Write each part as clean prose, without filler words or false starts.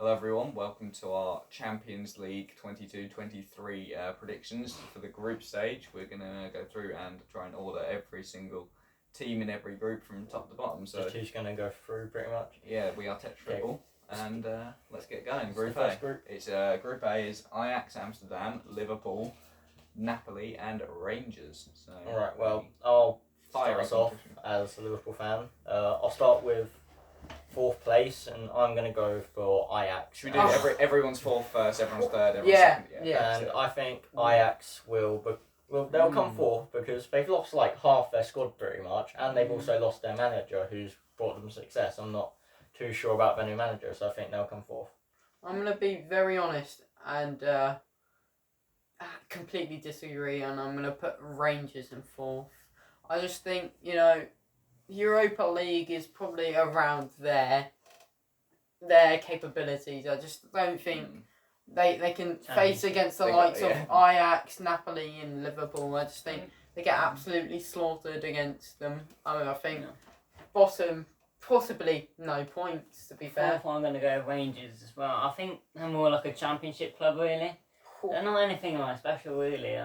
Hello everyone, welcome to our Champions League 22-23 predictions for the group stage. We're going to go through and try and order every single team in every group from top to bottom. So just who's going to go through pretty much. Yeah, we are tetrable. And let's get going. Group A. Group. It's Group A is Ajax Amsterdam, Liverpool, Napoli and Rangers. So Alright, well, I'll start us off as a Liverpool fan. I'll start with 4th place, and I'm going to go for Ajax. Should we do everyone's 4th first, everyone's 3rd, everyone's Yeah, 2nd? yeah. And I think Ajax they'll come 4th because they've lost like half their squad pretty much, and they've also lost their manager who's brought them success. I'm not too sure about their new manager, so I think they'll come 4th. I'm going to be very honest and completely disagree, and I'm going to put Rangers in 4th. I just think, Europa League is probably around their capabilities. I just don't think they can face against the likes of Ajax, Napoli and Liverpool. I just think they get absolutely slaughtered against them. I think bottom, possibly no points, to be fair. I'm going to go Rangers as well. I think they're more like a championship club, really. They're not anything like special, really.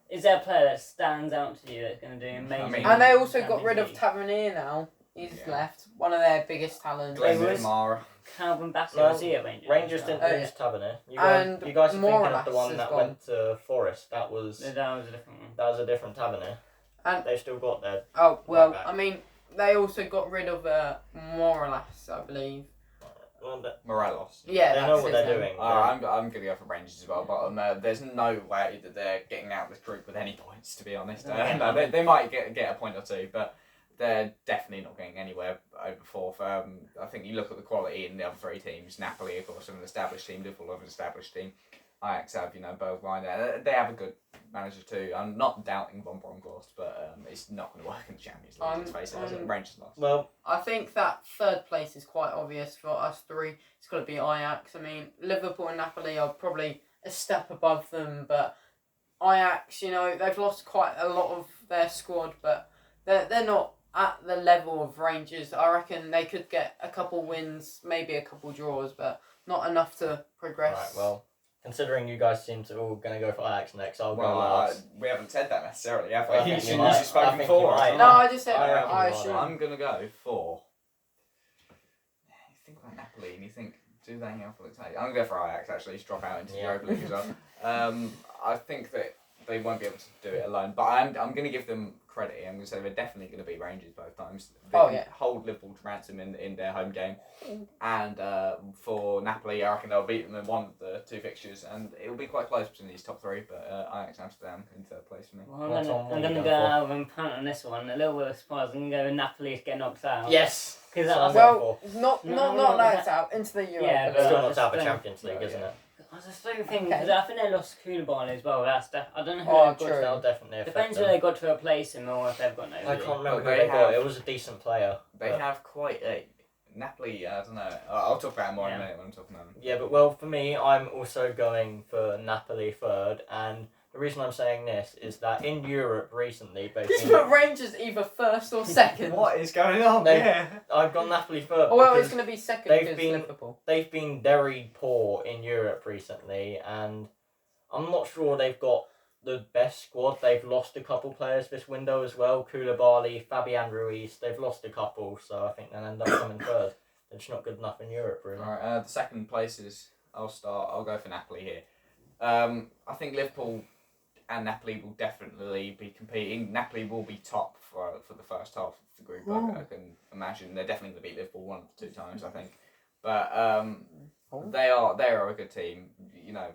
Is there a player that stands out to you that's going to do amazing? And they also got rid of Tavernier now. He's left. One of their biggest talents. Calvin Bassett was he at Rangers? Rangers didn't lose Tavernier. You guys are thinking of the one that went to Forest. That was a different one. That was a different Tavernier. And they've still got their... Oh, well, I mean, they also got rid of Morelos, I believe. Morelos. Yeah, they know what they're doing. I'm going to go for Rangers as well, but there's no way that they're getting out of this group with any points, to be honest. They might get a point or two, but they're definitely not getting anywhere over 4th. I think you look at the quality in the other 3 teams. Napoli, of course, have an established team. Liverpool have an established team. Ajax have, Bergwijn there. They have a good manager too. I'm not doubting Von Bronckhorst, but it's not going to work in the Champions League. Let's face it, Rangers lost. Well, I think that 3rd place is quite obvious for us 3. It's got to be Ajax. I mean, Liverpool and Napoli are probably a step above them, but Ajax, they've lost quite a lot of their squad, but they're not at the level of Rangers. I reckon they could get a couple wins, maybe a couple draws, but not enough to progress. Right, well, considering you guys seem to all going to go for Ajax next, I'll go last. We haven't said that necessarily, have we? I think you might. spoken before. No, I just said I assume. I'm going to go for... You think about Napoli and you think, do they have what it takes? I'm going to go for Ajax, actually. Just drop out into the Europa League as well. I think that they won't be able to do it alone, but I'm going to give them credit. I'm going to say they're definitely going to beat Rangers both times. They can hold Liverpool to ransom in their home game. And for Napoli, I reckon they'll beat them in one of the 2 fixtures, and it will be quite close between these top 3, but Ajax Amsterdam in 3rd place for me. Well, I'm going to go out and punt on this one. A little bit of surprise. I'm going to go with Napoli to get knocked out. Yes! Not knocked out, into the Europa. Yeah, but still not out of the Champions League, isn't it? I just don't think, because I think they lost Koulibaly as well. I don't know who they've got. That'll definitely affect Depends who they got to replace him or if they've got nobody. I can't remember who they got. It was a decent player. They have quite a... Napoli, I don't know. I'll talk about it more in a minute when I'm talking about them. Yeah, but well, for me, I'm also going for Napoli 3rd, and the reason I'm saying this is that in Europe recently... Just put Rangers either 1st or 2nd. What is going on? I've got Napoli 3rd. Oh, well, it's going to be 2nd because Liverpool. They've been very poor in Europe recently, and I'm not sure they've got the best squad. They've lost a couple players this window as well. Koulibaly, Fabian Ruiz, they've lost a couple, so I think they'll end up coming 3rd. They're just not good enough in Europe, really. Alright, the 2nd place is... I'll go for Napoli here. I think Liverpool and Napoli will definitely be competing. Napoli will be top for the first half of the group. I can imagine they're definitely going to beat Liverpool 1 of the 2 times, I think. But they are a good team.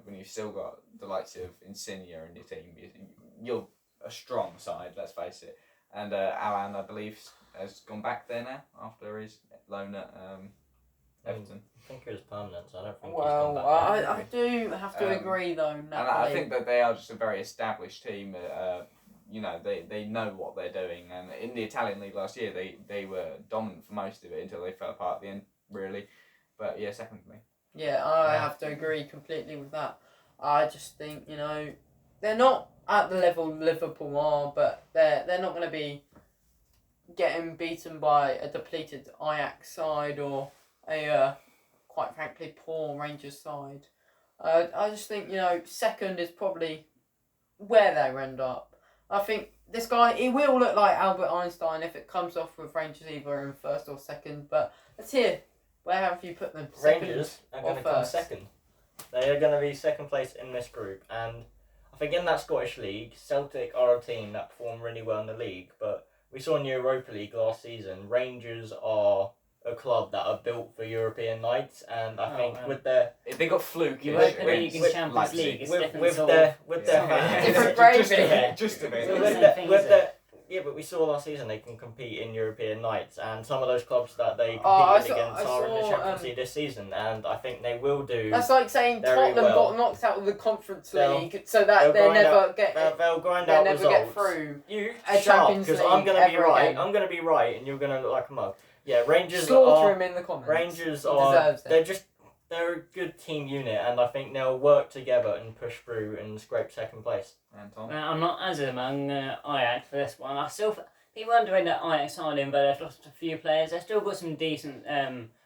When you've still got the likes of Insigne in your team, you're a strong side. Let's face it. And Alan, I believe, has gone back there now after his loan at Everton. I think it was permanent, so I don't think he's gone back there. I do have to agree, though, Napoli. And I think that they are just a very established team. They know what they're doing. And in the Italian league last year, they were dominant for most of it until they fell apart at the end, really. But yeah, 2nd for me. Yeah, I have to agree completely with that. I just think, they're not at the level Liverpool are, but they're not going to be getting beaten by a depleted Ajax side or a quite frankly, poor Rangers side. I just think, second is probably where they end up. I think this guy, he will look like Albert Einstein if it comes off with Rangers either in first or second, but let's hear, where have you put them? Second Rangers are or going to come first? second. They are going to be second place in this group, and I think in that Scottish League, Celtic are a team that perform really well in the league, but we saw in the Europa League last season, Rangers are a club that are built for European nights, and I think wow. with their They got flukish. Europa against League and Champions Leipzig. League, it's with different sort their of- with Yeah. their fans. Different Just a gravy. bit. Just a With bit. Same their- thing, with is their- yeah, but we saw last season they can compete in European nights, and some of those clubs that they compete I against saw- are in the I saw, Champions League this season, and I think they will do. That's like saying very Tottenham well. got knocked out of the Conference They'll- League, so that they'll they grind never get They'll grind they out never results. get through. You a shut up, Champions because I'm League gonna be ever right. again. I'm gonna be right, and you're gonna look like a mug. Yeah, Rangers Slaughter are. him in the comments. Rangers He are. deserves it. They're a good team unit, and I think they'll work together and push through and scrape second place. And Tom? I'm not as among Ajax for this one. I still people underrate that Ajax side in, but they've lost a few players. They've still got some decent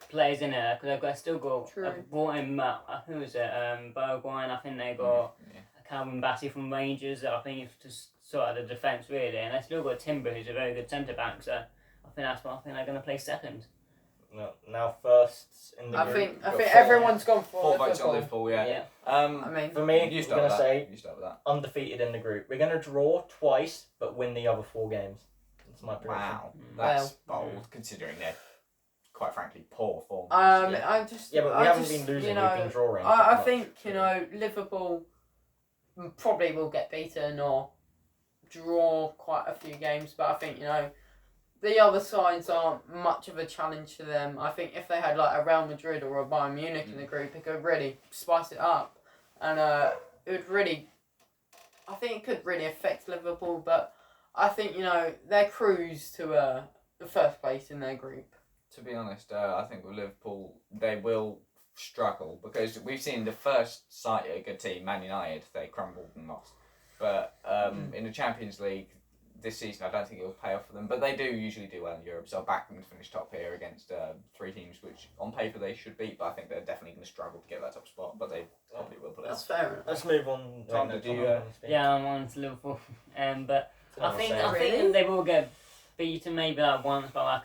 players in there because they've still got True. brought in who was it? Bergwijn. I think they got Yeah. Calvin Bassey from Rangers. I think it's just sort of the defence really, and they've still got Timber, who's a very good centre back. So I think that's what I think they're going to play second. No, now first in the I group. think we've got four. everyone's gone for Four votes on Liverpool. Liverpool, yeah. Yeah. I mean, For me, You I'm start gonna with say that. You start with that. undefeated in the group. We're gonna draw twice, but win the other 4 games. That's my prediction. Wow, Mm. that's Well- bold considering they're quite frankly poor form. I just Yeah, but we I haven't just, been losing. You know, We've been drawing. I pretty much. think Liverpool probably will get beaten or draw quite a few games, but I think the other sides aren't much of a challenge to them. I think if they had like a Real Madrid or a Bayern Munich in the group, it could really spice it up, and it would really. I think it could really affect Liverpool, but I think their cruise to the first place in their group. To be honest, I think with Liverpool they will struggle because we've seen the first sight of a good team, Man United, they crumbled and lost. But in the Champions League this season, I don't think it will pay off for them. But they do usually do well in Europe, so I'll back them to finish top here against 3 teams which on paper they should beat. But I think they're definitely going to struggle to get that top spot. But they probably will put it. That's fair enough. Let's move on. Tom, Wait, no, did you, Tom, I'm gonna speak. Yeah, I'm on to Liverpool, but So I'm I think saying- Really? they will get beaten maybe like once, but I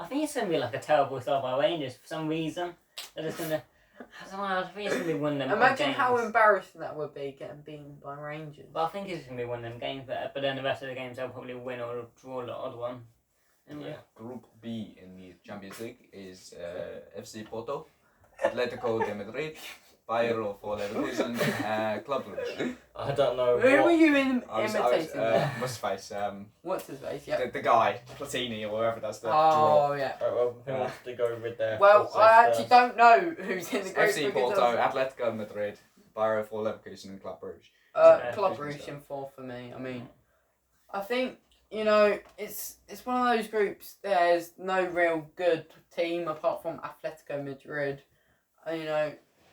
think it's gonna be like a terrible start by Rangers for some reason. They're just gonna. I don't know. I think it's gonna be one of them. odd Imagine games. how embarrassing that would be getting beaten by Rangers. But I think it's gonna be one of them games, but then the rest of the games they'll probably win or draw the odd one. Anyway. Yeah. Group B in the Champions League is FC Porto, Atletico de Madrid, Bayer for Leverkusen, Club Brugge. I don't know. Who what- were you I was imitating there? must face What's his face? Yeah. the guy Platini or whoever does the draw. Oh yeah. Well, who wants to go with their? Well, thoughts I first? actually don't know who's in the group. FC because Porto, of- Atletico Madrid, Bayer for Leverkusen, and Club Brugge. Yeah, Club who's Brugge in 4 for me. I mean, I think it's one of those groups. There's no real good team apart from Atletico Madrid.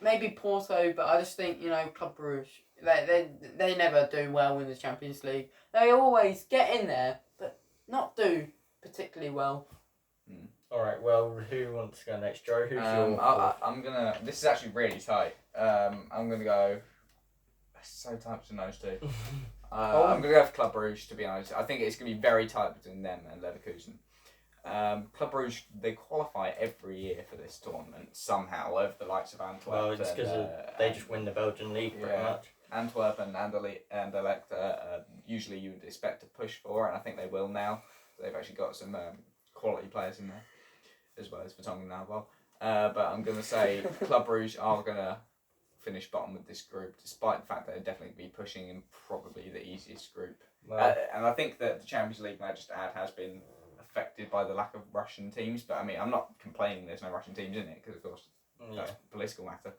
Maybe Porto, but I just think Club Brugge. They never do well in the Champions League. They always get in there, but not do particularly well. All right. Well, who wants to go next? Joe, who's your? I'm gonna. This is actually really tight. I'm gonna go. It's so tight between those two. I'm gonna go for Club Brugge. To be honest, I think it's gonna be very tight between them and Leverkusen. Club Brugge, they qualify every year for this tournament somehow over the likes of Antwerp. Well, it's because they just win the Belgian league pretty yeah. much. Antwerp and Anderlecht, usually you would expect to push for, and I think they will now. They've actually got some quality players in there, as well as Vertonghen now. But I'm going to say Club Brugge are going to finish bottom of this group, despite the fact that they're definitely be pushing in probably the easiest group. Well, And I think that the Champions League, may I just add, has been affected by the lack of Russian teams. But I mean, I'm not complaining there's no Russian teams in it, because of course yeah. that's a political matter.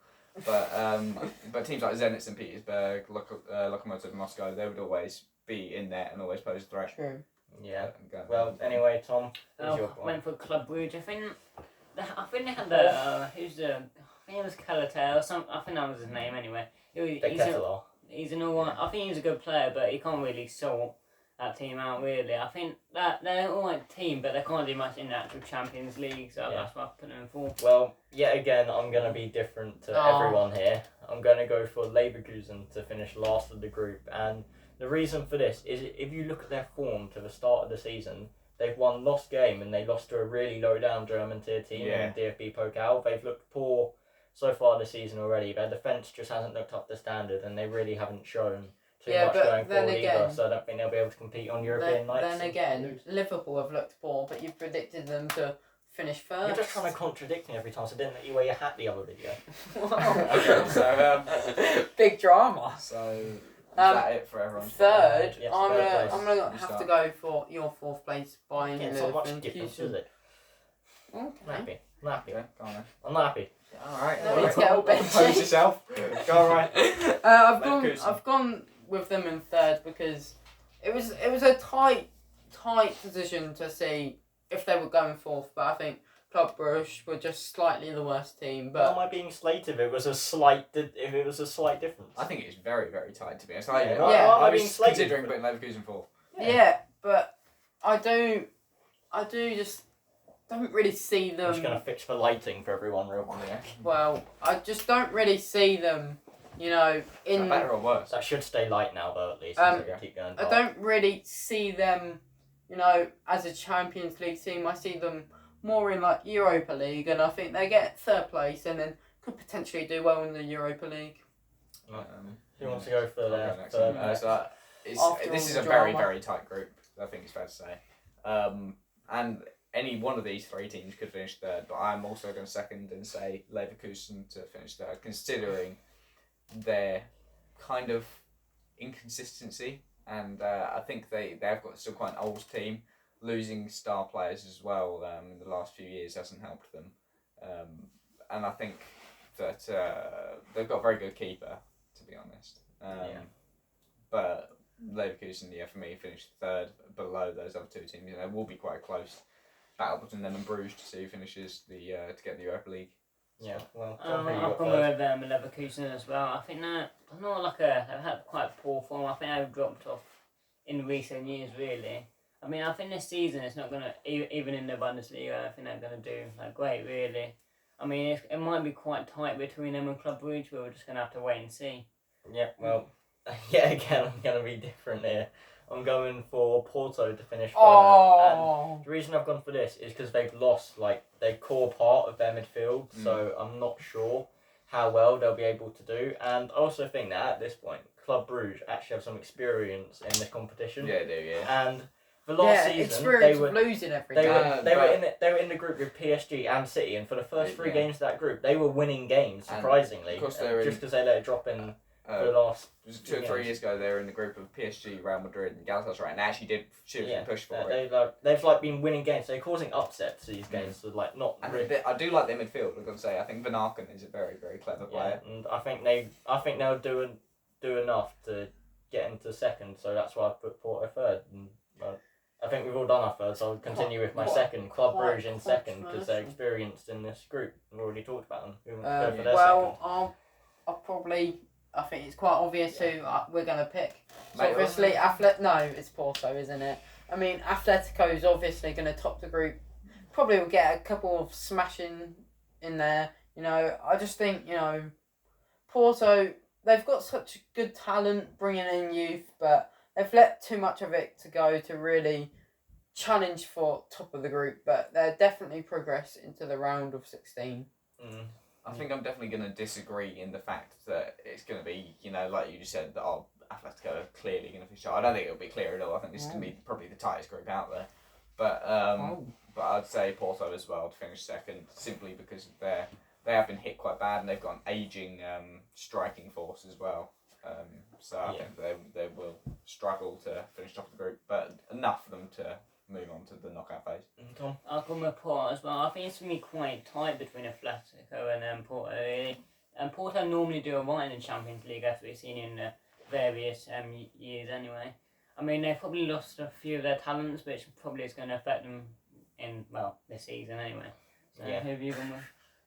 But teams like Zenit St. Petersburg, Lokomotiv Moscow, they would always be in there and always pose a threat. True. Yeah. Go- Well, anyway, Tom, who's your I one? went for Club Brugge. I think they had the who's the I think it was Calata or some. I think that was his name anyway. De He's an all. I think he's a good player, but he can't really sort. that team out really. I think that they're an alright team, but they can't do much in the actual Champions League, so that's why I put them in fourth. Well, yet again, I'm going to be different to everyone here. I'm going to go for Leverkusen to finish last of the group, and the reason for this is if you look at their form to the start of the season, they've won lost game and they lost to a really low down German tier team in DFB Pokal. They've looked poor so far this season already. Their defence just hasn't looked up to standard and they really haven't shown too much going forward either. So I don't think they'll be able to compete on European nights. Then again, Liverpool have looked poor, but you've predicted them to finish first. You're just trying to contradict me every time, so didn't let you wear your hat the other video. Okay, so big drama. So is that it for everyone? Third, Yes, I'm third gonna place. have to go for your fourth place Bayern Yeah, it's not much difference, is it? I'm Okay. happy. I'm happy. Yeah, go on then. I'm not happy. Alright. No need to get all bitchy. Compose yourself. Go on, right. Leverkusen. I've gone with them in third because it was a tight position to see if they were going fourth, but I think Club Brugge were just slightly the worst team. But But am I being slated if it was a slight difference? I think it's very, very tight to be honest. Yeah, I I'm being was slated considering for it. putting Leverkusen fourth. yeah, but I do just don't really see I'm them. just going to fix the lighting for everyone real quick. Yeah. Well, I just don't really see them. Is that better or worse? That should stay light now, though, at least. Um, So we can keep going I dark. don't really see them, as a Champions League team. I see them more in like Europa League, and I think they get third place and then could potentially do well in the Europa League. Who wants to go for I'll their go next. third? After This all is the a very, drama. very tight group, I think it's fair to say. And any one of these three teams could finish third, but I'm also going to second and say Leverkusen to finish third, considering their kind of inconsistency. And I think they've got still quite an old team. Losing star players as well in the last few years hasn't helped them. And I think that they've got a very good keeper, to be honest. But Leverkusen, for me, finished third below those other two teams. It will be quite a close battle between them and Bruges to see who finishes to get the Europa League. Yeah, well, John, who you I've got gone first? with Leverkusen as well. I think they're not they've had quite poor form. I think they've dropped off in recent years, really. I mean, I think this season it's not gonna even in the Bundesliga. I think they're gonna do great, really. I mean, it might be quite tight between them and Club Brugge, but we're just gonna have to wait and see. Yeah, well, yet again, I'm going to be different here. I'm going for Porto to finish third. And the reason I've gone for this is because they've lost their core part of their midfield, so I'm not sure how well they'll be able to do. And I also think that at this point, Club Brugge actually have some experience in this competition. Yeah, they do, yeah. And the last season, experience of losing every they game. were in the group with PSG and City, and for the first three Yeah. games of that group, they were winning games surprisingly. of course they were just because they let it drop in for the It last. was 2 or 3 years ago, they were in the group of PSG, Real Madrid, and Galatasaray, and they actually did seriously push for it. They've been winning games. They're causing upsets these games. So not And really. I do like their midfield. I've got to say, I think Van Aken is a very, very clever player. And I think they'll do enough to get into second. So that's why I put Porto third. And I think we've all done our third, so I'll continue with my second. Club Brugge in second because they're experienced in this group. We've already talked about them. Who wants to go for their second? I'll probably. I think it's quite obvious who we're going to pick. So Mate, obviously, No, it's Porto, isn't it? I mean, Atletico is obviously going to top the group. Probably will get a couple of smashing in there. I just think, Porto, they've got such good talent bringing in youth, but they've let too much of it to go to really challenge for top of the group. But they'll definitely progress into the round of 16. I think I'm definitely going to disagree in the fact that it's going to be, like you just said, that Atletico are clearly going to finish. I don't think it'll be clear at all. I think this is going to be probably the tightest group out there. But I'd say Porto as well to finish second, simply because they have been hit quite bad and they've got an ageing striking force as well. So I think they will struggle to finish top of the group, but enough for them to move on to the knockout phase. Tom? I'll come with Porto as well. I think it's going to be quite tight between Atletico and Porto, really. And Porto normally do alright in the Champions League, as we've seen in various years anyway. I mean, they've probably lost a few of their talents, which probably is going to affect them in, this season anyway. So who have you gone with?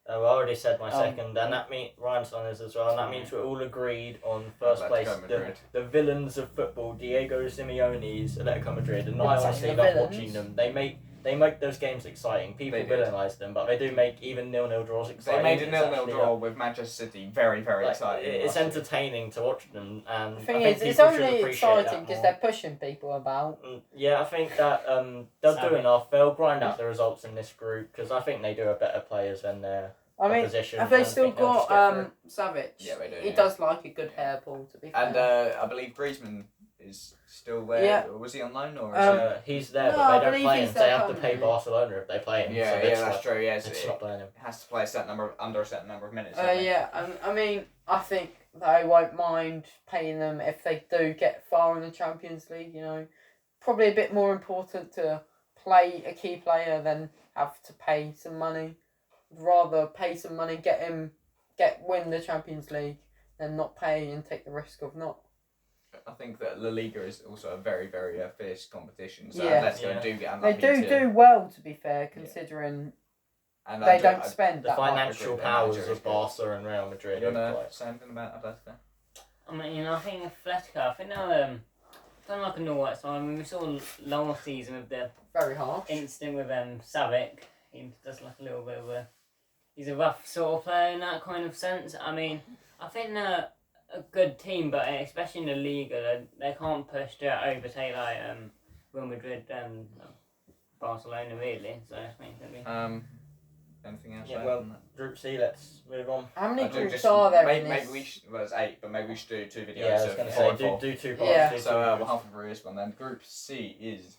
Well, I already said my Um, second, and that means Ryan's on this as well, and that means we're all agreed on first Atletico place. Madrid. The villains of football, Diego Simeone's Atletico Madrid, and I What's honestly that, love the watching villains? them. They make those games exciting. People They did. villainise them, but they do make even 0-0 draws They exciting. made a It's 0-0 actually, draw with Manchester City. Very, very like, exciting. It's last year. entertaining to watch them, and The I thing think is, it's people should only appreciate that exciting because more. they're pushing people about. Yeah, I think that they'll do Savage. enough. They'll grind out the results in this group because I think they do have better players than their I mean, opposition. have they and I still think they'll just got get through. Savage? Yeah, they do, He yeah. does like a good hair ball, to be fair. And I believe Griezmann is still there. Yeah. Was he on loan or? He's there, No, but I they don't believe play he's him. there They have to pay permanently. Barcelona if they play him. Yeah, so yeah, they're that's just true. Yes, It's not playing him. has to play a certain number under a certain number of minutes. don't they? Yeah, I mean, I think they won't mind paying them if they do get far in the Champions League. You know, probably a bit more important to play a key player than have to pay some money. I'd rather pay some money, win the Champions League, than not pay and take the risk of not. I think that La Liga is also a very, very fierce competition. So Yeah. Atletico Yeah. do get They unlucky do well, to be fair, considering And they don't spend The that much. financial agree, powers manager is of good. Barca and Real Madrid. You are wanna quite- say anything about Atletico? I mean, I think Atletico, I think they're done like an alright side. I mean, we saw last season with the Very harsh. incident with Savic. He does like a little bit of he's a rough sort of player in that kind of sense. I mean, I think they're a good team, but especially in the Liga, they can't push to overtake like Real Madrid and Barcelona really. So I think it'll be. Anything else? Yeah, Ryan, well, on that? Group C, let's move on. How many I do groups just- are there Maybe, in maybe this? we should. Well, it's 8, but maybe we should do 2 videos. Yeah, I was so going to 4 say, and 4. do 2 parts. Yeah. do So 2 we'll groups. half through this one then. Group C is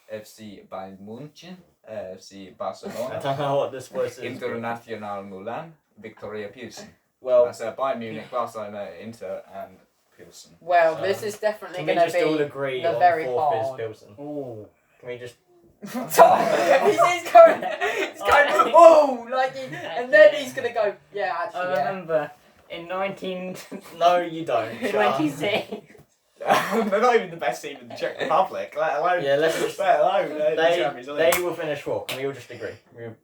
FC Bayern München, FC I Barcelona, don't know what this voice is. International Milan, Victoria Pilsen. Well, That's Bayern Munich, Barcelona, Inter, and Pilsen. Well, So, this is definitely can we going to just all be. agree the on very 4th is hard. Pilsen? Ooh. Can we just... he's going, oh, like, and then he's going to go, yeah, actually, I yeah. remember in 1926. No, you don't. Shut up. They're not even the best team in the Czech Republic, let alone. Yeah, let's just... Let alone the Champions League. They will finish 4th. Can we all just agree? You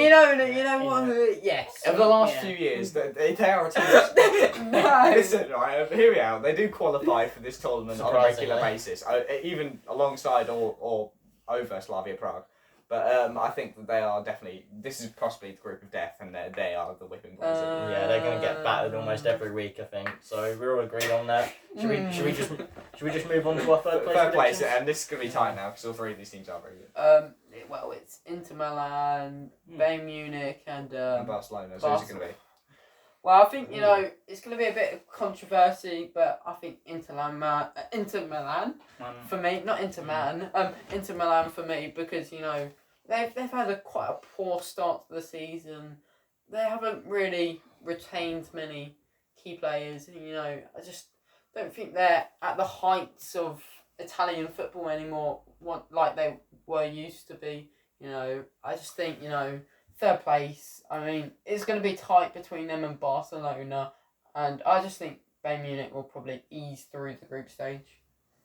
know what? Yes. Over the last Yeah. few years, they are a team. No. Listen, right, here we are. They do qualify for this tournament on a regular Surprisingly. basis, even alongside or over Slavia Prague. But I think that they are definitely. This is possibly the group of death, and they are the whipping boys. Yeah, they're going to get battered almost every week, I think. So we're all agreed on that. Should we just move on to our third place? Third place, predictions? and this is going to be tight now because all 3 of these teams are very good. Well, it's Inter Milan, Bayern Munich, and And Barcelona, so who's it going to be? well, I think it's going to be a bit of controversy, but I think Inter Milan for me, not Inter Milan, Inter Milan for me because they've had quite a poor start to the season. They haven't really retained many key players. I just don't think they're at the heights of Italian football anymore, like they were used to be. I just think third place. I mean, it's going to be tight between them and Barcelona, and I just think Bayern Munich will probably ease through the group stage.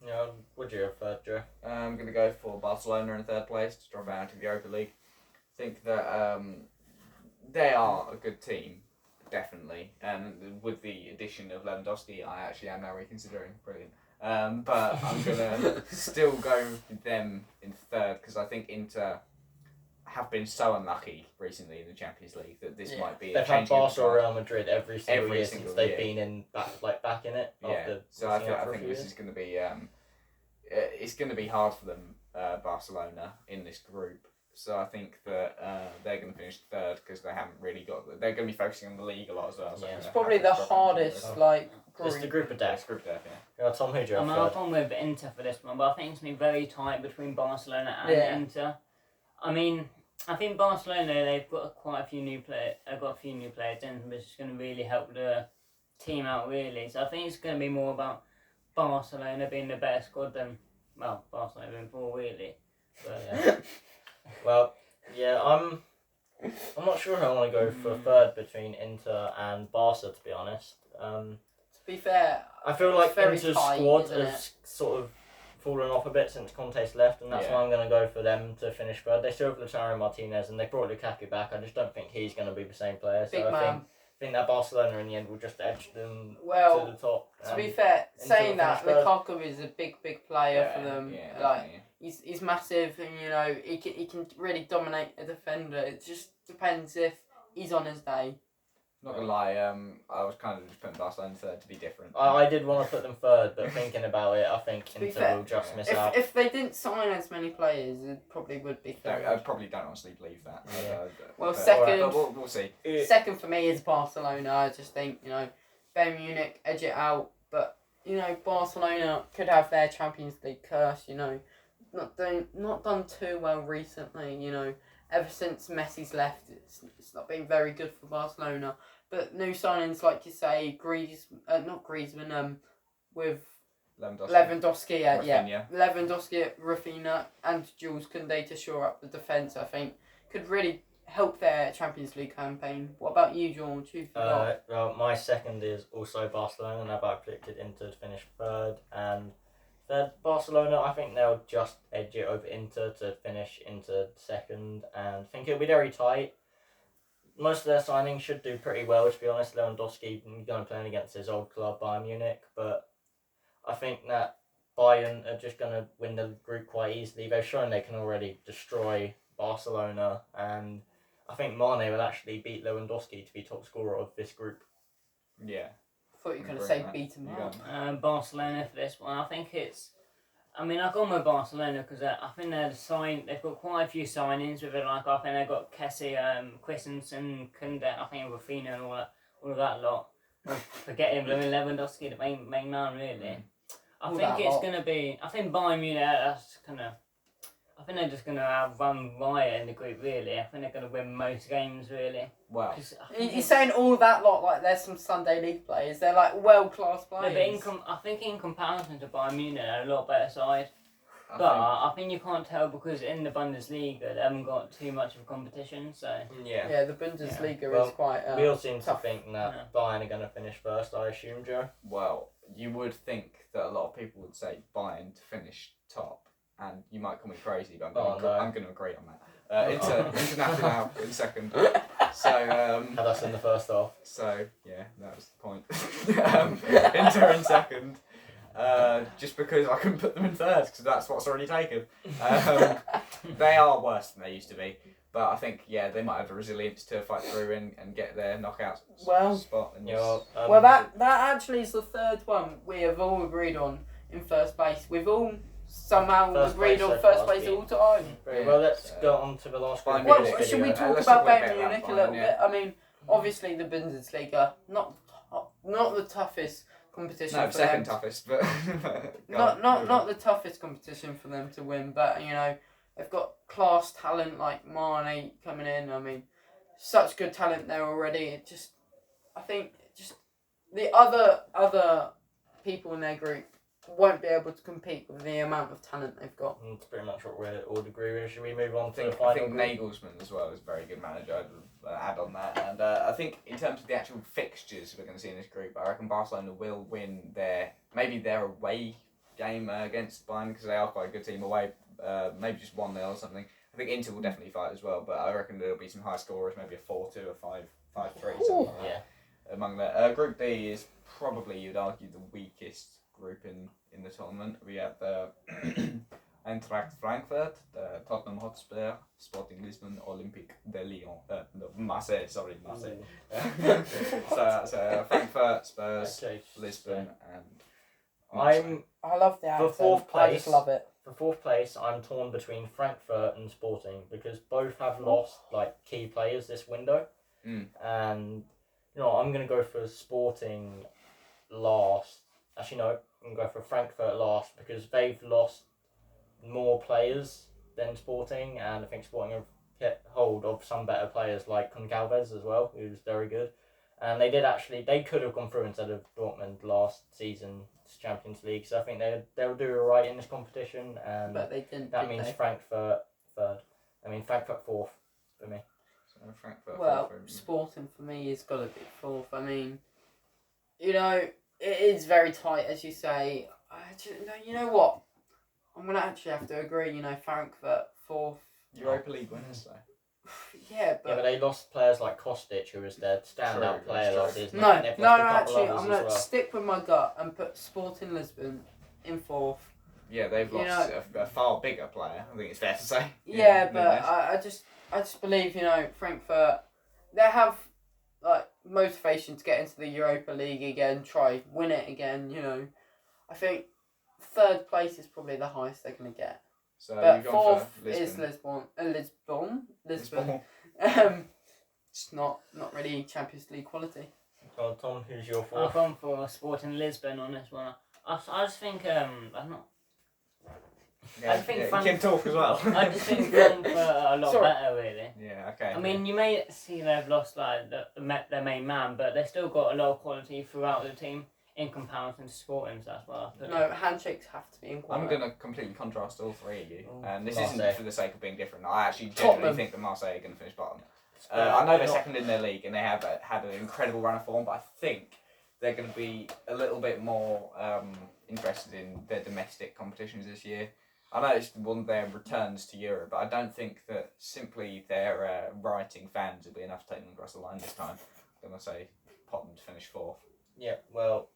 Yeah, would you have third, Joe? I'm going to go for Barcelona in 3rd place to drop out of the Europa League. I think that they are a good team, definitely. And with the addition of Lewandowski, I actually am now reconsidering. Brilliant. But I'm going to still go with them in 3rd because I think Inter have been so unlucky recently in the Champions League that this might be a They've had changing of Barca the or tide. Real Madrid every single Every year single since they've year. been in back in it. Yeah, After so I missing out for a think few this years. is going to be it's going to be hard for them, Barcelona, in this group. So I think that they're going to finish 3rd because they haven't really got. They're going to be focusing on the league a lot as well. So Yeah. It's probably the hardest It's the group. group of That's death. group death, Yeah, Tom, who do you I'm have up third? on with Inter for this one, but I think it's going to be very tight between Barcelona and Yeah. Inter. I mean, I think Barcelona, they've got quite a few new players. They've got a few new players in, which is going to really help the team out really. So I think it's going to be more about Barcelona being the better squad than Barcelona being 4 really. But, Yeah. Well, yeah, I'm not sure who I want to go for 3rd between Inter and Barca, to be honest. To be fair, I feel like It's very Inter's tight, squad isn't has sort of fallen off a bit since Conte's left, and that's why I'm going to go for them to finish third. They still have Lautaro Martinez, and they brought Lukaku back. I just don't think he's going to be the same player. So Big I man. think that Barcelona in the end will just edge them Well, to the top. To be fair, saying until that, they finish Lukaku is a big player for them. Yeah, Like definitely. he's massive, and you know he can really dominate a defender. It just depends if he's on his day. Not gonna lie, I was kind of just putting Barcelona third to be different. I did want to put them third, but thinking about it, I think be Inter fair, will just miss If out. if they didn't sign as many players, it probably would be third. I probably don't honestly believe that. Yeah. Well, but, second- but we'll see. Second for me is Barcelona. I just think, you know, Bayern Munich edge it out, but you know Barcelona could have their Champions League curse. You know, not done too well recently. You know, ever since Messi's left, it's not been very good for Barcelona. But new signings like you say, not Griezmann, with Lewandowski, Rafinha. Lewandowski, Rafinha, and Jules Koundé to shore up the defence. I think could really help their Champions League campaign. What about you, George? Who've you got? Well, my second is also Barcelona, and I predicted Inter to finish third. And third, Barcelona, I think they'll just edge it over Inter to finish into second, and I think it'll be very tight. Most of their signings should do pretty well, to be honest. Lewandowski going playing against his old club, Bayern Munich, but I think that Bayern are just going to win the group quite easily. They've shown they can already destroy Barcelona, and I think Mane will actually beat Lewandowski to be top scorer of this group. Yeah. I thought you were going to Agree say with that. beat him You up. go. Barcelona for this one. I think it's. I mean, I've gone with Barcelona because I think they've got quite a few signings with it. Like I think they've got Kessie, Christensen, Koundé, I think Rafinha and all of that lot. Forgetting Lewandowski, the main man really. I All think that it's lot. gonna be. I think Bayern Munich. That's gonna. I think they're just gonna run riot in the group. Really, I think they're gonna win most games. Really. Well, 'Cause I think He's saying all that lot like there's some Sunday League players. They're like world class no, players. but I think in comparison to Bayern Munich, they're a lot better side. I But think- I think you can't tell because in the Bundesliga they haven't got too much of a competition. So Yeah. Yeah, the Bundesliga Well, is quite. We all seem to tough. think that Yeah. Bayern are going to finish first, I assume, Joe. Well, you would think that a lot of people would say Bayern to finish top, and you might call me crazy, but Oh, no. I'm going to agree on that. International in second. So, Had us in the first half. yeah, that was the point. Inter in second. Just because I couldn't put them in third, because that's what's already taken. They are worse than they used to be, but I think they might have the resilience to fight through and get their knockout Well- spot. In Yeah, this. Well, that actually is the third one we have all agreed on in first place. We've all somehow First agreed place on so first far, place yeah. all time. Very well, let's go on to the last Bayern group. Well, Munich should we video. talk Let's about talk a bit Bayern about Munich a Bayern, little yeah. bit? I mean, obviously the Bundesliga, not the toughest competition No, for second them. toughest, but Not the toughest competition for them to win, but you know they've got class talent like Mane coming in. I mean, such good talent there already. I think the other people in their group won't be able to compete with the amount of talent they've got. That's pretty much what we all agree with. Should we move on I to the think final group? Nagelsmann as well is a very good manager. I'd add on that, and I think in terms of the actual fixtures we're going to see in this group, I reckon Barcelona will win their away game against Bayern because they are quite a good team away. Maybe just 1-0 or something. I think Inter will definitely fight as well, but I reckon there'll be some high scorers, maybe a 4-2 or 5-3, something like that. Yeah. Among that, Group D is probably, you'd argue, the weakest group in the tournament. We have Eintracht Frankfurt, Tottenham Hotspur, Sporting Lisbon, Olympique de Lyon, Marseille. So that's Frankfurt, Spurs, Okay, Lisbon, and I'm I love the For accent. fourth I just place. love it. for fourth place. I'm torn between Frankfurt and Sporting because both have lost like key players this window, and I'm gonna go for Sporting last. Actually, no, I'm gonna go for Frankfurt last because they've lost more players than Sporting, and I think Sporting have kept hold of some better players like Goncalves as well, who's very good. And they could have gone through instead of Dortmund last season's Champions League, so I think they'll do alright in this competition, and But they didn't. that did means they? Frankfurt third. Frankfurt fourth for me. So Frankfurt. Well, Frankfurt. Sporting for me has got to be fourth. I mean, it is very tight, as you say. You know what? I'm gonna actually have to agree. You know, Frankfurt 4th. Europa League winners, though. Yeah, Yeah, but but they lost players like Kostic, who was their standout True, player that's last true. season. no, I think they've lost a couple actually, others I'm as gonna well. stick with my gut and put Sporting Lisbon in 4th. Yeah, they've You lost a far bigger player. I think it's fair to say. Yeah, than but this. I just believe, you know, Frankfurt, they have like motivation to get into the Europa League again, try win it again. You know, I think 3rd place is probably the highest they're gonna get. So But you've gone 4th for is Lisbon. Lisbon. It's not really Champions League quality. Well, Tom, who's your I've 4th? gone for Sporting Lisbon on this one. I just think I'm not. Yeah, I think you Frank- can talk as well. I just think Frankfurt are a lot Sorry. better, really. Yeah, okay. I mean, you may see they've lost like their main man, but they've still got a lot of quality throughout the team in comparison to Sporting. So that's what I put. No, handshakes have to be in I'm quality. going to completely contrast all three of you. Oh, And this Marseille. isn't for the sake of being different. I actually genuinely Tottenham. think that Marseille are going to finish bottom. I know they're second in their league and they have had an incredible run of form, but I think they're going to be a little bit more interested in their domestic competitions this year. I know it's one of their returns to Europe, but I don't think that simply their writing fans will be enough to take them across the line this time. I'm going to say Tottenham to finish 4th. Yeah, well,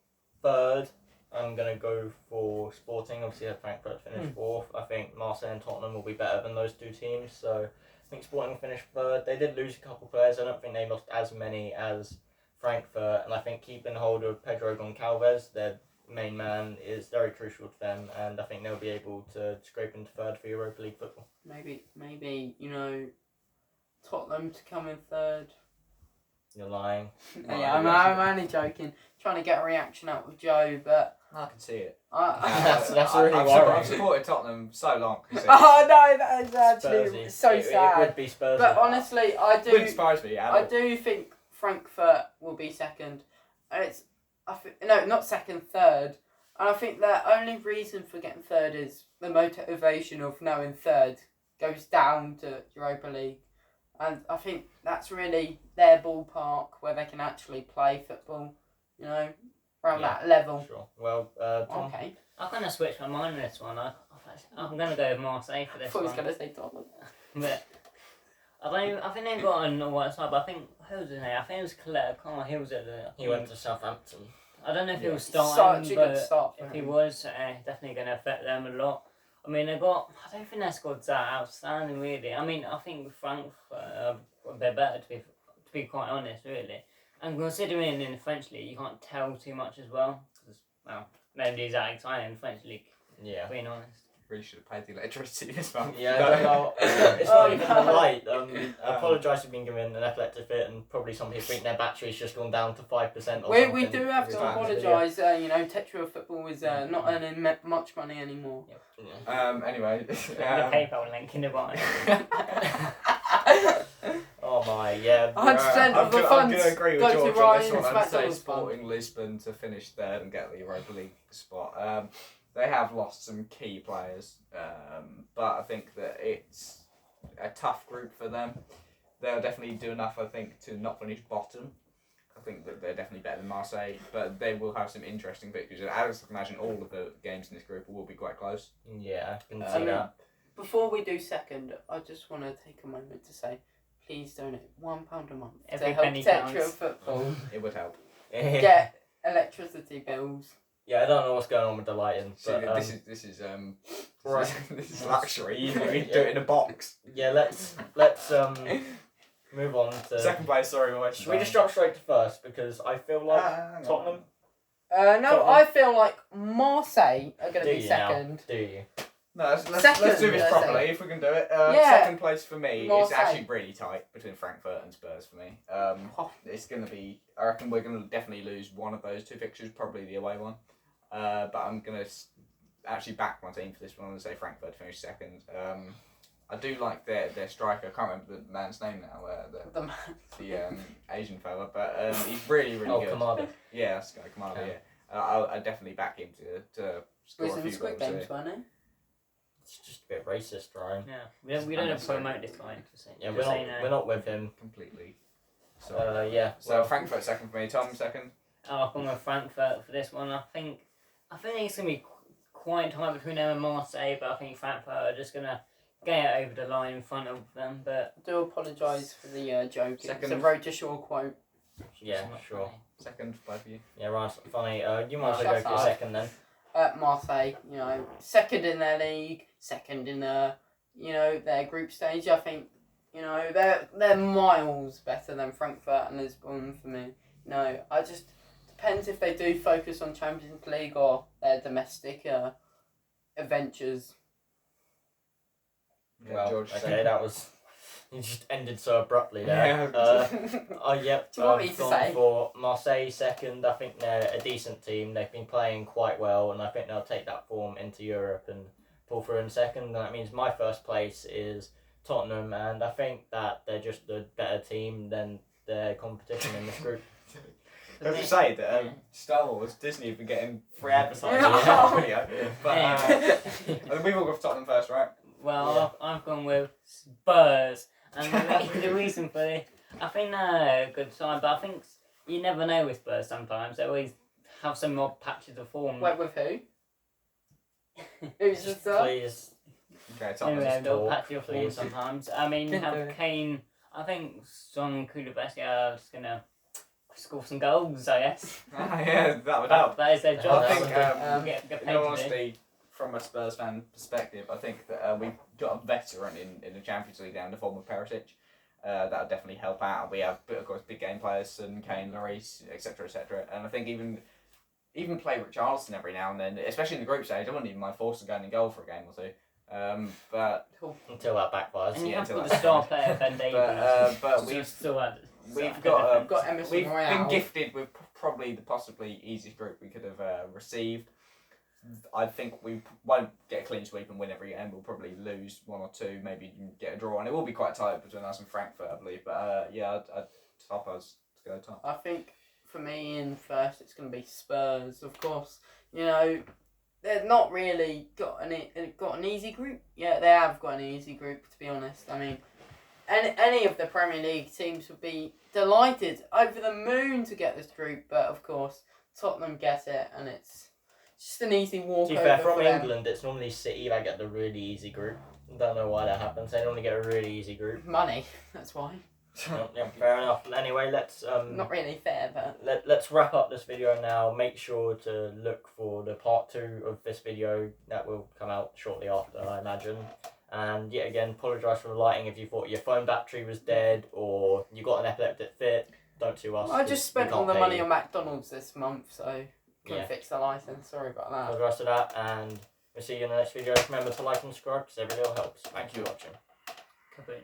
3rd, I'm going to go for Sporting. Obviously, Frankfurt finished 4th. I think Marseille and Tottenham will be better than those two teams. So I think Sporting will finish 3rd. They did lose a couple players. I don't think they lost as many as Frankfurt. And I think keeping hold of Pedro Goncalves, their main man, is very crucial to them. And I think they'll be able to scrape into 3rd for Europa League football. Maybe you know, Tottenham to come in 3rd. You're lying. Well, Yeah, I'm only joking. Trying to get a reaction out with Joe, but I can see it. That's really I've worrying. supported Tottenham so long. oh no, that is actually Spursy. so It sad. would be Spursy. But honestly, I do. Wouldn't surprise me at I all. do think Frankfurt will be 2nd, and no, not 2nd, 3rd. And I think their only reason for getting 3rd is the motivation of knowing 3rd goes down to Europa League, and I think that's really their ballpark where they can actually play football. You know, around Yeah. that level. Sure. Well, Tom, Okay. I'm gonna switch my mind on this one. I'm gonna go with Marseille for I this thought he was one. gonna say Tottenham. But I think they've got an alright side. But I think who's his name? I think it was Connor Hills at the. he went to Southampton. I don't know if he Yeah. was starting, Such a good but start for if he him. was, definitely going to affect them a lot. I mean, I don't think their squad's that outstanding, really. I mean, I think Frankfurt they're better to be quite honest, really. And considering in the French league, you can't tell too much as well. Because, well, nobody's that exciting in the French league, Yeah. being honest. Really should have paid the electricity this month. Yeah, I don't know. It's Oh, not even no. the light. I apologise for being given an epileptic fit, and probably some people think their battery's just gone down to 5% or We something. do have to Exactly. apologise. You know, Tetra Football is not earning much money anymore. Yeah. Anyway. The PayPal link in the bio. Oh my, yeah. 100% of the I'm funds going to agree go with to George on Ryan this one. I'd say Smackdow's Sporting Lisbon to finish 3rd and get the Europa League spot. They have lost some key players, but I think that it's a tough group for them. They'll definitely do enough, I think, to not finish bottom. I think that they're definitely better than Marseille, but they will have some interesting fixtures. And I imagine all of the games in this group will be quite close. Yeah, I can I see mean, that. Before we do 2nd, I just want to take a moment to say, please donate £1 a month Every to help penny Tetra counts. Football It would help. get electricity bills. Yeah, I don't know what's going on with the lighting, See, but this is right. this is luxury. You know, you do it in a box. yeah, let's move on to. Second place, sorry, my Should we just jump straight to 1st, because I feel like Tottenham. No, Tottenham. I feel like Marseille are going Do to be you now? 2nd. Do you? No, let's do Second, this let's properly say. if we can do it. Yeah. 2nd place for me is Marseille. actually really tight between Frankfurt and Spurs for me. Oh. It's going to be, I reckon we're going to definitely lose one of those two fixtures, probably the away one. But I'm going to actually back my team for this one. I'm going to say Frankfurt to finish 2nd. I do like their striker. I can't remember the man's name now. The man. The Asian fella, but he's really Oh, good. Kamada. Yeah, that's Guy Kamada. Okay. Yeah, I definitely back him to score Was a in the few Squid goals. Games, Here. weren't It's just a bit racist, Ryan. Yeah, we don't promote this guy. Yeah, Just say no. we're not with him. Completely. So, Yeah. so well, Frankfurt 2nd for me. Tom 2nd. I've gone with Frankfurt for this one. I think it's gonna be quite tight between them and Marseille, but I think Frankfurt are just gonna get it over the line in front of them. But I do apologise for the joke. It's a Second. very just short quote. Yeah, it's not sure. funny. Second, both of you. Yeah, right. Funny. You might as well Shut go for your up. second then. Marseille, second in their league, second in their group stage. I think, they're miles better than Frankfurt and Lisbon for me. I just depends if they do focus on Champions League or their domestic adventures. Yeah, Well, George, okay, second. that was. You just ended so abruptly there. Yeah. Yep. Do you want me I've to gone say? for Marseille second. I think they're a decent team. They've been playing quite well, and I think they'll take that form into Europe and pull through in second. And that means my first place is Tottenham, and I think that they're just the better team than their competition in this group. As you say, that Star Wars, Disney have been getting free advertising Yeah. on the video. But and we've all got Tottenham first, right? Well, I've gone with Spurs, and the reason for it, I think they're a good side, but I think you never know with Spurs sometimes. They always have some odd patches of form. Wait, with who? Who's the star? Please. Okay, Tottenham. Anyway, they'll talk, patch your form please. sometimes. I mean, you Didn't do have it. Kane. I think Son Kulibaski are just gonna score some goals. I guess Yeah, that would help. that is their job. I think, get in paid all to do. honesty, from a Spurs fan perspective, I think that we've got a veteran in the Champions League now in the form of Perisic. That would definitely help out. We have, of course, big game players, Son, Kane, Lloris, etc., etc. And I think even play Richarlison every now and then, especially in the group stage. I wouldn't even mind Forster going in goal for a game or two. But Until that backfires. And you Yeah, have until got that's the star fine. player Ben Davies. but So we've still had. we've got Got Emerson we've Royale. been gifted with probably the possibly easiest group we could have received. I think we won't get a clean sweep and win every game. We'll probably lose one or two, maybe get a draw, and it will be quite tight between us and Frankfurt, I believe. But I'd top us to go top. I think for me in first it's going to be Spurs, of course. They've not really got an easy group. Yeah, they have got an easy group, to be honest. I mean, any of the Premier League teams would be delighted, over the moon to get this group, but of course Tottenham get it, and it's just an easy To walkover be fair, from for them. England, it's normally City that get the really easy group. Don't know why that happens. They normally get a really easy group. Money, that's why. Yeah, fair enough. Anyway, let's Not really fair, but let's wrap up this video now. Make sure to look for the part 2 of this video that will come out shortly after, I imagine. And yet again, apologise for the lighting if you thought your phone battery was dead or you got an epileptic fit. Don't sue us. I just 'cause spent we all can't the pay money you. on McDonald's this month, so couldn't Yeah. fix the license. Sorry about that. Apologise for that, and we'll see you in the next video. Remember to like and subscribe because every little helps. Thank you for watching. Kaboom.